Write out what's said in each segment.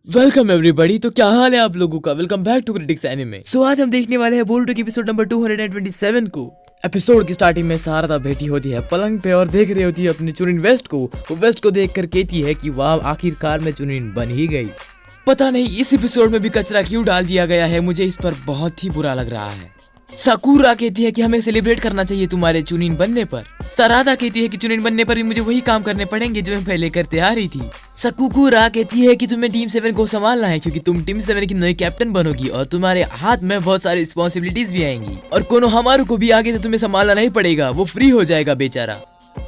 Welcome everybody. तो क्या हाल है आप लोगों का। Welcome back to Critics Anime. So आज हम देखने वाले हैं बोरुटो की एपिसोड नंबर 227 को। एपिसोड की स्टार्टिंग में सारदा बैठी होती है पलंग पे और देख रही होती है अपने चुनिन वेस्ट को। वो वेस्ट को देखकर कहती है कि वाह, आखिरकार में चुनिन बन ही गई। पता नहीं इस एपिसोड में भी कचरा क्यों डाल दिया गया है, मुझे इस पर बहुत ही बुरा लग रहा है। साकुरा कहती है कि हमें सेलिब्रेट करना चाहिए तुम्हारे चुनिन बनने पर। सरादा कहती है कि चुनिन बनने पर भी मुझे वही काम करने पड़ेंगे जो मैं पहले करते आ रही थी। सकुकुरा कहती है कि तुम्हें टीम 7 को संभालना है क्योंकि तुम टीम 7 की नई कैप्टन बनोगी और तुम्हारे हाथ में बहुत सारी रिस्पॉन्सिबिलिटीज भी आएंगी और कोनोहामारू को भी आगे से तुम्हें संभालना नहीं पड़ेगा, वो फ्री हो जाएगा बेचारा।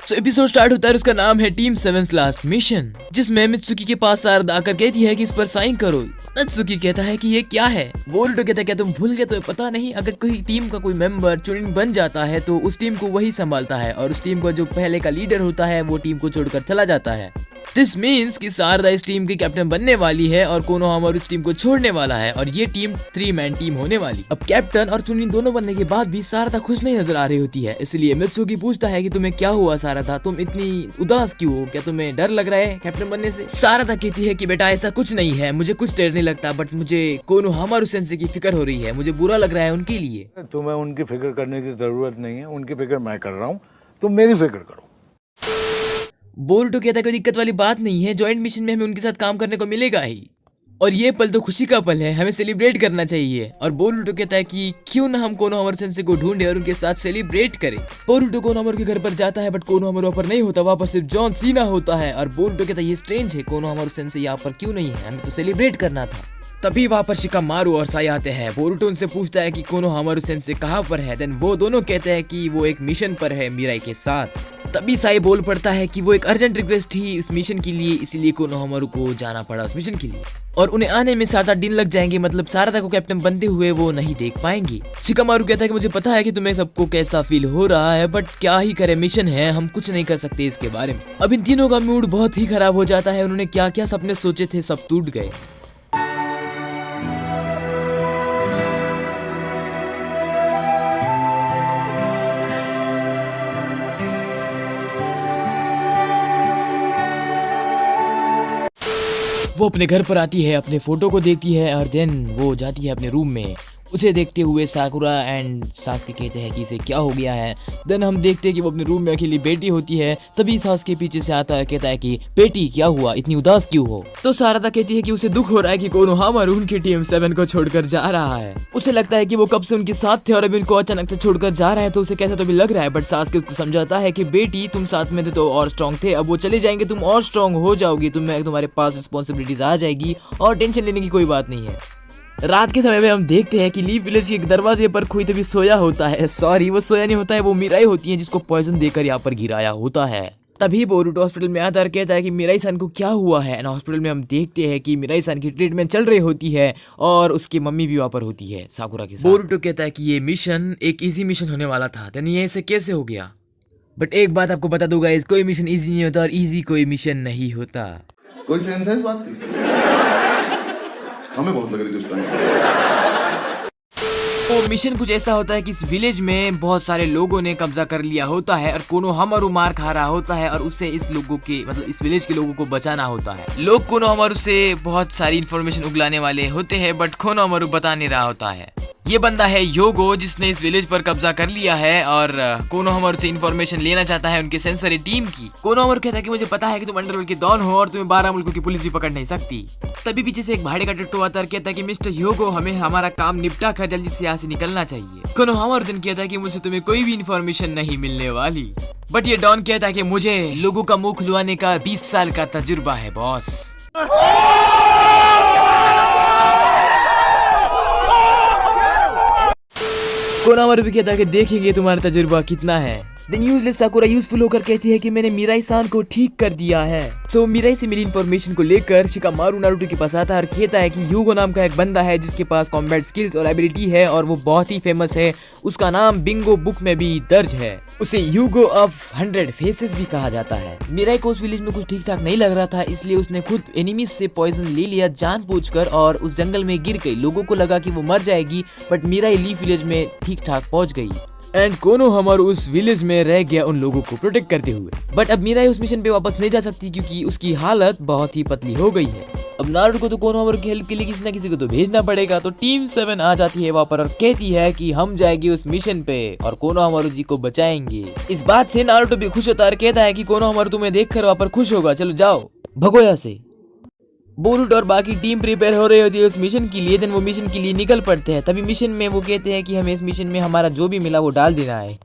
तो एपिसोड स्टार्ट होता है, उसका नाम है टीम 7 लास्ट मिशन, जिसमें मित्सुकी के पास सारदा आकर कहती है कि इस पर साइन करो। मित्सुकी कहता है कि ये क्या है। बोरुटो कहता है क्या तुम भूल गए? तो पता नहीं, अगर कोई टीम का कोई मेंबर चुनिन बन जाता है तो उस टीम को वही संभालता है और उस टीम का जो पहले का लीडर होता है वो टीम को छोड़कर चला जाता है। दिस मीन्स कि सारदा इस टीम की कैप्टन बनने वाली है और कोनोहामारू इस टीम को छोड़ने वाला है और ये टीम 3 मैन टीम होने वाली। अब कैप्टन और चुनिन दोनों बनने के बाद भी सारदा खुश नहीं नजर आ रही होती है, इसलिए मित्सुकी पूछता है कि तुम्हें क्या हुआ सारदा, तुम इतनी उदास क्यों हो, क्या तुम्हें डर लग रहा है कैप्टन बनने से? सारदा कहती है कि बेटा ऐसा कुछ नहीं है, मुझे कुछ डर नहीं लगता, बट मुझे कोनोहामारू सेंसे की फिक्र हो रही है, मुझे बुरा लग रहा है उनके लिए। तुम्हें उनकी फिक्र करने की जरूरत नहीं है, उनकी फिक्र मैं कर रहा हूँ, तुम मेरी फिक्र करो। बोरुटो कहता है कोई दिक्कत वाली बात नहीं है, जॉइंट मिशन में हमें उनके साथ काम करने को मिलेगा ही और ये पल तो खुशी का पल है, हमें सेलिब्रेट करना चाहिए। और बोरुटो कहता है कि क्यों ना हम कोनोहामारू सेंसे को ढूंढे और उनके साथ सेलिब्रेट करें। बोरुटो कोनोहामारू के घर पर जाता है बट कोनोहामारू पर नहीं होता, वहाँ पर सिर्फ जॉन सीना होता है और बोरुटो कहता है ये स्ट्रेंज है, कोनोहामारू सेंसे यहाँ पर क्यों नहीं है, हमें तो सेलिब्रेट करना था। तभी वहाँ पर शिकामारू और साई आते हैं। बोरुटो उनसे पूछता है कि कोनोहामारू सेंसे कहाँ पर है। देन वो दोनों कहते हैं कि वो एक मिशन पर है मिराई के साथ। तभी साई बोल पड़ता है कि वो एक अर्जेंट रिक्वेस्ट थी उस मिशन के लिए, इसीलिए कोनोहामारू को जाना पड़ा उस मिशन के लिए और उन्हें आने में 7-8 दिन लग जाएंगे, मतलब सारदा को कैप्टन बनते हुए वो नहीं देख पाएंगे। शिकामारू कहता है कि मुझे पता है कि तुम्हें सबको कैसा फील हो रहा है, बट क्या ही करे, मिशन है, हम कुछ नहीं कर सकते इसके बारे में। अब इन तीनों का मूड बहुत ही खराब हो जाता है, उन्होंने क्या क्या सपने सोचे थे सब टूट गए। वो अपने घर पर आती है, अपने फोटो को देखती है और देन वो जाती है अपने रूम में। उसे देखते हुए साकुरा एंड सासुके कहते हैं कि इसे क्या हो गया है। देन हम देखते हैं कि वो अपने रूम में अकेली बैठी होती है। तभी सासुके पीछे से आता है, कहता है कि बेटी क्या हुआ, इतनी उदास क्यों हो? तो सारदा कहती है कि उसे दुख हो रहा है कि कोनोहामारू उनकी टीम 7 को छोड़कर जा रहा है। उसे लगता है कि वो कब से उनके साथ थे और अभी उनको अचानक से छोड़कर जा रहा है, तो उसे कैसा तो भी लग रहा है। बट सासुके उसको समझाता है कि बेटी तुम साथ में थे तो और स्ट्रॉन्ग थे, अब वो चले जाएंगे, तुम और स्ट्रॉन्ग हो जाओगी, तुम्हारे पास रिस्पॉन्सिबिलिटीज आ जाएगी और टेंशन लेने की कोई बात नहीं है। रात के समय में हम देखते हैं कि लीफ विलेज के दरवाजे पर कोई तभी सोया होता है। सॉरी, वो सोया नहीं होता है, वो मिराई होती है जिसको पॉइजन देकर यहाँ पर गिराया होता है। तभी बोरुटो हॉस्पिटल में आता है, कहता है कि मिराई सन को क्या हुआ है। एंड हॉस्पिटल में हम देखते हैं कि मिराई सन की ट्रीटमेंट चल रही होती है और उसकी मम्मी भी वहाँ पर होती है साकुरा के साथ। बोरुटो कहता है कि ये मिशन एक इजी मिशन होने वाला था, तो ये ऐसे कैसे हो गया? बट एक बात आपको बता दूंगा, इस कोई मिशन इजी नहीं होता और इजी कोई मिशन नहीं होता। कोई सेंस है इस बात की? हमें बहुत लग रही थी उस टाइम। तो मिशन कुछ ऐसा होता है कि इस विलेज में बहुत सारे लोगों ने कब्जा कर लिया होता है और कोनोहामारू मार खा रहा होता है और उससे इस लोगों के मतलब इस विलेज के लोगों को बचाना होता है। लोग कोनोहामारू से बहुत सारी इन्फॉर्मेशन उगलाने वाले होते हैं बट कोनोहामारू बता नहीं रहा होता है। ये बंदा है योगो जिसने इस विलेज पर कब्जा कर लिया है और कोनोहामारू से इन्फॉर्मेशन लेना चाहता है उनके सेंसरी टीम की। कोनोहामारू कहता है कि मुझे पता है कि तुम अंडरवर्ल्ड के डॉन हो और तुम्हें 12 मुल्कों की पुलिस भी पकड़ नहीं सकती। तभी पीछे से एक भाड़े का टट्टू आता है, कहता है कि मिस्टर योगो हमें हमारा काम निपटा कर जल्दी से यहाँ से निकलना चाहिए। कोनोहामारू दिन कहता है कि मुझे तुम्हें कोई भी इन्फॉर्मेशन नहीं मिलने वाली। बट ये डॉन कहता है कि मुझे लोगों का मुंह खुलवाने का 20 साल का तजुर्बा है बॉस। कोनोहामारू भी कहता है कि देखेंगे तुम्हारा तजुर्बा कितना है। देन यूजलेस साकुरा यूजफुल होकर कहती है कि मैंने मिराई सान को ठीक कर दिया है। सो मिराई से मिली इन्फॉर्मेशन को लेकर शिकामारू नारुतो के पास आता है और कहता है कि यूगो नाम का एक बंदा है जिसके पास कॉम्बैट स्किल्स और एबिलिटी है और वो बहुत ही फेमस है, उसका नाम बिंगो बुक में भी दर्ज है। उसे यूगो ऑफ 100 फेसेस भी कहा जाता है। मिराई को उस विलेज में कुछ ठीक ठाक नहीं लग रहा था, इसलिए उसने खुद एनिमीज से पॉइजन ले लिया जानबूझकर और उस जंगल में गिर गई। लोगों को लगा कि वो मर जाएगी बट मिराई लीफ विलेज में ठीक ठाक पहुंच गई। एंड कोनो हमारू उस विलेज में रह गया उन लोगों को प्रोटेक्ट करते हुए। बट अब मीरा उस मिशन पे वापस नहीं जा सकती क्योंकि उसकी हालत बहुत ही पतली हो गई है। अब नारुतो को तो कोनो हमारू की हेल्प के लिए किसी न किसी को तो भेजना पड़ेगा। तो टीम 7 आ जाती है वहाँ पर और कहती है कि हम जाएंगे उस मिशन पे और कोनो हमारू जी को बचाएंगे। इस बात से नारुतो भी खुश होता है और कहता है कि कोनो हमारू तुम्हें देखकर वहाँ पर खुश होगा, चलो जाओ भगो यहाँ से। बोरुटो और बाकी टीम प्रिपेयर हो रही होती है उस मिशन के लिए। देन वो मिशन के लिए निकल पड़ते हैं। तभी मिशन में वो कहते हैं कि हमें इस मिशन में हमारा जो भी मिला वो डाल देना है।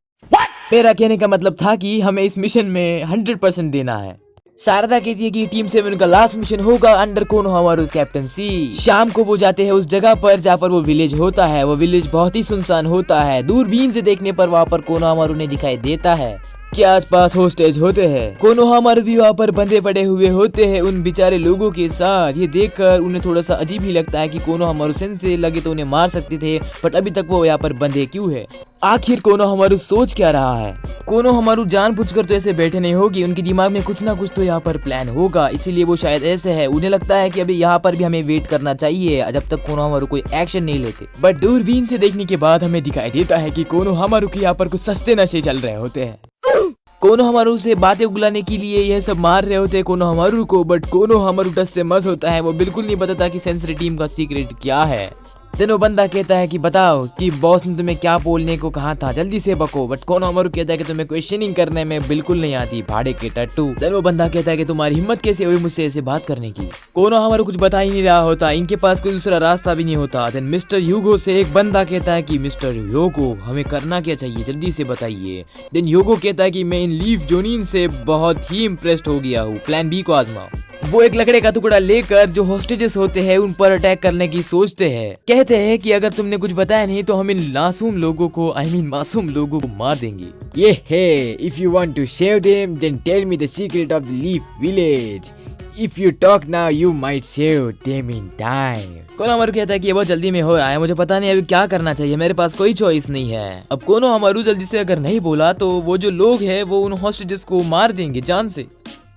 मेरा कहने का मतलब था कि हमें इस मिशन में 100% देना है। शारदा कहती है कि टीम 7 का लास्ट मिशन होगा अंडर कोनोहामारू कैप्टनसी। शाम को वो जाते हैं उस जगह पर जहाँ पर वो विलेज होता है। वो विलेज बहुत ही सुनसान होता है। दूरबीन से देखने पर वहाँ पर कोनोहामारू ने दिखाई देता है कि आसपास होस्टेज होते हैं। कोनोहामारू भी वहाँ पर बंधे पड़े हुए होते हैं उन बेचारे लोगों के साथ। ये देखकर उन्हें थोड़ा सा अजीब ही लगता है कि कोनोहामारू सेंसे लगे तो उन्हें मार सकते थे, बट अभी तक वो यहाँ पर बंधे क्यों है। आखिर कोनोहामारू सोच क्या रहा है। कोनोहामारू जानबूझकर तो ऐसे बैठे नहीं होगी, उनके दिमाग में कुछ ना कुछ तो यहाँ पर प्लान होगा, इसीलिए वो शायद ऐसे है। उन्हें लगता है कि अभी यहाँ पर भी हमें वेट करना चाहिए जब तक कोनोहामारू कोई एक्शन नहीं लेते। बट दूरबीन से देखने के बाद हमें दिखाई देता है कि कोनोहामारू के यहाँ पर कुछ सस्ते नशे चल रहे होते हैं। कोनोहामारू से बातें उगलाने के लिए यह सब मार रहे होते हैं कोनोहामारू को, बट कोनोहामारू टस से मस होता है। वो बिल्कुल नहीं बताता कि सेंसरी टीम का सीक्रेट क्या है। देन वो बंदा कहता है कि बताओ कि बॉस ने तुम्हें क्या बोलने को कहा था, जल्दी से बको। बट कोनोहामारू कहता है कि तुम्हें क्वेश्चनिंग करने में बिल्कुल नहीं आती, भाड़े के टट्टू। देन वो बंदा कहता है कि तुम्हारी हिम्मत कैसे हुई मुझसे ऐसे बात करने की। कोनोहामारू कुछ बता ही नहीं रहा होता, इनके पास कोई दूसरा रास्ता भी नहीं होता। देन मिस्टर ह्यूगो से एक बंदा कहता है कि मिस्टर ह्यूगो हमें करना क्या चाहिए, जल्दी से बताइए। देन ह्यूगो कहता है कि मैं इन लीफ जोनिन से बहुत ही इम्प्रेस्ड हो गया हूँ, प्लान बी को आजमाओ। वो एक लकड़े का टुकड़ा लेकर जो हॉस्टेजेस होते हैं उन पर अटैक करने की सोचते हैं। कहते हैं कि अगर तुमने कुछ बताया नहीं तो हम इन मासूम लोगों को मासूम लोगों को मार देंगे। ये है, if you want to save them then tell me the secret of the leaf village. If you talk now you might save them in time. Konohamaru कहता है कि ये बहुत जल्दी में हो रहा है, मुझे पता नहीं अभी क्या करना चाहिए, मेरे पास कोई चॉइस नहीं है। अब कोनोहामारू जल्दी से अगर नहीं बोला तो वो जो लोग हैं वो उन हॉस्टेजेस को मार देंगे जान से।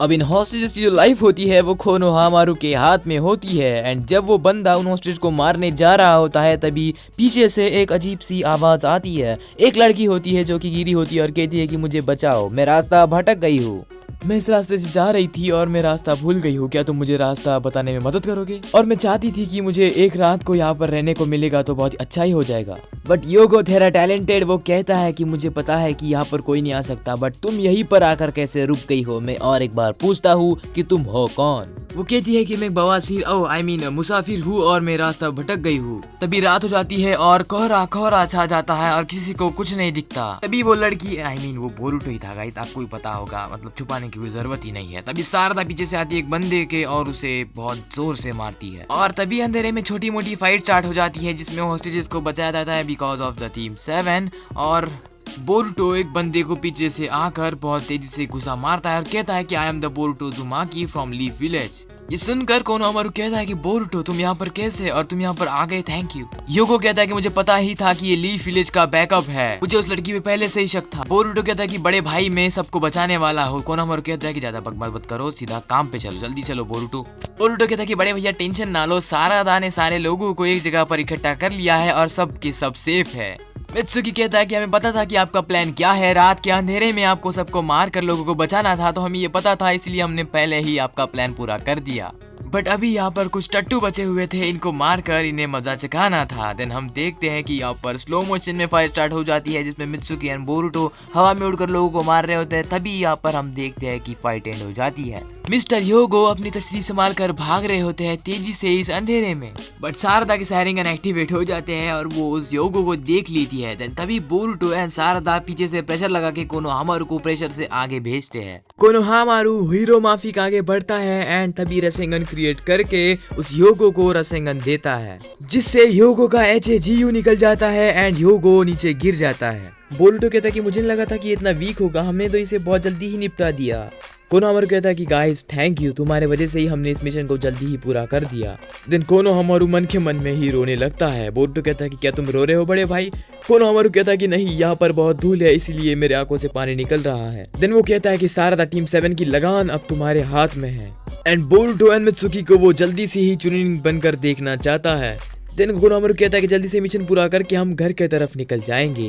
अब इन हॉस्टेजेस की जो लाइफ होती है वो कोनोहामारू के हाथ में होती है। एंड जब वो बंदा उन हॉस्टेज को मारने जा रहा होता है तभी पीछे से एक अजीब सी आवाज आती है। एक लड़की होती है जो कि गिरी होती है और कहती है कि मुझे बचाओ, मैं रास्ता भटक गई हूँ, मैं इस रास्ते से जा रही थी और मैं रास्ता भूल गई हूँ, क्या तुम मुझे रास्ता बताने में मदद करोगे। और मैं चाहती थी कि मुझे एक रात को यहाँ पर रहने को मिलेगा तो बहुत अच्छा ही हो जाएगा। बट ह्यूगो थेरा टैलेंटेड वो कहता है कि मुझे पता है कि यहाँ पर कोई नहीं आ सकता, बट तुम यहीं पर आकर कैसे रुक गई हो, मैं और एक बार पूछता हूँ कि तुम हो कौन। वो कहती है कि मैं बवासीर मुसाफिर हूँ और मैं रास्ता भटक गई हूँ। तभी रात हो जाती है और कोहरा कोहरा छा जाता है और किसी को कुछ नहीं दिखता। तभी वो लड़की वो बोरुटो ही था गाइस, आपको भी पता होगा, मतलब छुपाने की कोई जरूरत ही नहीं है। तभी शारदा पीछे से आती है एक बंदे के और उसे बहुत जोर से मारती है और तभी अंधेरे में छोटी मोटी फाइट स्टार्ट हो जाती है जिसमें हॉस्टेजेस को बचाया जाता है बिकॉज ऑफ द टीम 7। और बोरुटो एक बंदे को पीछे से आकर बहुत तेजी से घुसा मारता है और कहता है कि I am the Boruto Uzumaki from leaf village. ये सुनकर कोनोहामारू कहता है कि बोरुटो तुम यहाँ पर कैसे और तुम यहाँ पर आ गए, थैंक यू। ह्यूगो कहता है कि मुझे पता ही था कि ये लीफ विलेज का बैकअप है, मुझे उस लड़की पे पहले से ही शक था। बोरुटो कहता है कि बड़े भाई मैं सबको बचाने वाला हूँ। कोनोहामारू कहता है कि ज्यादा बकवास मत करो, सीधा काम पे चलो, जल्दी चलो बोरुटो। बोरुटो कहता है कि बड़े भैया टेंशन ना लो, शारदा ने सारे लोगों को एक जगह पर इकट्ठा कर लिया है और सब के सब सेफ है। मित्सुकी कहता है कि हमें पता था कि आपका प्लान क्या है, रात के अंधेरे में आपको सबको मार कर लोगों को बचाना था, तो हमें ये पता था, इसलिए हमने पहले ही आपका प्लान पूरा कर दिया। बट अभी यहाँ पर कुछ टट्टू बचे हुए थे, इनको मारकर इन्हें मजा चखाना था। देन हम देखते हैं कि यहाँ पर स्लो मोशन में फाइट स्टार्ट हो जाती है जिसमें मित्सुकी एंड बोरुटो हवा में उड़कर लोगों को मार रहे होते हैं। तभी यहाँ पर हम देखते हैं कि फाइट एंड हो जाती है। मिस्टर ह्यूगो अपनी तशरीफ संभाल कर भाग रहे होते हैं तेजी से इस अंधेरे में, बट शारदा के सायरन गन एक्टिवेट हो जाते हैं और वो उस ह्यूगो को देख लेती है। देन तभी बोरुटो एंड शारदा पीछे से प्रेशर लगा के कोनोहामारू को प्रेशर से आगे भेजते हैं। कोनोहामारू हीरो माफिक आगे बढ़ता है एंड तभी रसेंगन क्रिएट करके उस ह्यूगो को रसेंगन देता है जिससे ह्यूगो का HAGU निकल जाता है एंड ह्यूगो नीचे गिर जाता है। बोरुटो कहता है कि मुझे लगा था कि इतना वीक होगा, हमने तो इसे बहुत जल्दी ही निपटा दिया। कोनोहामारू कहता है कि गाइस थैंक यू, तुम्हारे वजह से ही हमने इस मिशन को जल्दी ही पूरा कर दिया। देन कोनोहामारू मन के मन में ही रोने लगता है। बोरुटो कहता है कि क्या तुम रो रहे हो बड़े भाई। कोनोहामारू कहता है कि नहीं, यहाँ पर बहुत धूल है इसीलिए मेरे आंखों से पानी निकल रहा है। देन वो कहता है कि शारदा टीम 7 की लगान अब तुम्हारे हाथ में है एंड बोरुटो एंड मित्सुकी को वो जल्दी से ही चुनिन बनकर देखना चाहता है। देन कोनोहामारू कहता है कि जल्दी से मिशन पूरा करके हम घर की तरफ निकल जाएंगे।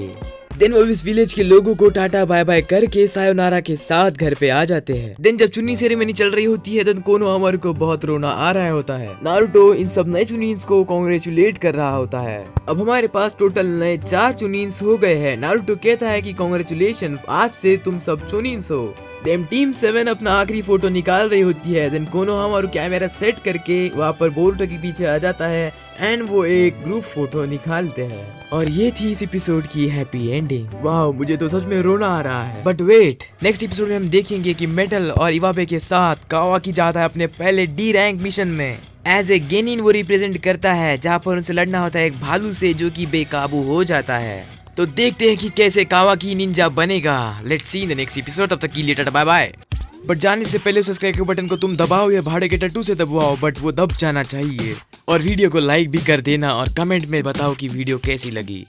देन वो इस विलेज के लोगों को टाटा बाय बाय करके सायोनारा के साथ घर पे आ जाते हैं। देन जब चुन्नी सेरेमनी चल रही होती है देन कोनोहामारू को बहुत रोना आ रहा होता है। नारुतो इन सब नए चुनीन्स को कांग्रेचुलेट कर रहा होता है। अब हमारे पास टोटल नए 4 चुनीन्स हो गए हैं। नारुतो कहता है कि कांग्रेचुलेशन, आज से तुम सब चुनीन्स हो। देन टीम 7 अपना आखिरी फोटो निकाल रही होती है। देन कोनोहामारू कैमरा सेट करके वहाँ पर बोरुतो के पीछे आ जाता है एंड वो एक ग्रुप फोटो निकालते हैं। और ये थी इस एपिसोड की हैप्पी एंडिंग। वाह, मुझे तो सच में रोना आ रहा है। बट वेट, नेक्स्ट एपिसोड में हम देखेंगे कि मेटल और इवाबे के साथ कावाकी जाता है अपने पहले डी रैंक मिशन में। एज ए गेनिन वो रिप्रेजेंट करता है, जहाँ पर उनसे लड़ना होता है एक भालू से जो कि बेकाबू हो जाता है। तो देखते हैं कि कैसे कावाकी निंजा बनेगा। Let's see in the next episode. तब तक के लिए टाटा बाय बाय। बट जाने से पहले सब्सक्राइब के बटन को तुम दबाओ या भाड़े के टट्टू से दबाओ, बट वो दब जाना चाहिए। और वीडियो को लाइक भी कर देना और कमेंट में बताओ कि वीडियो कैसी लगी।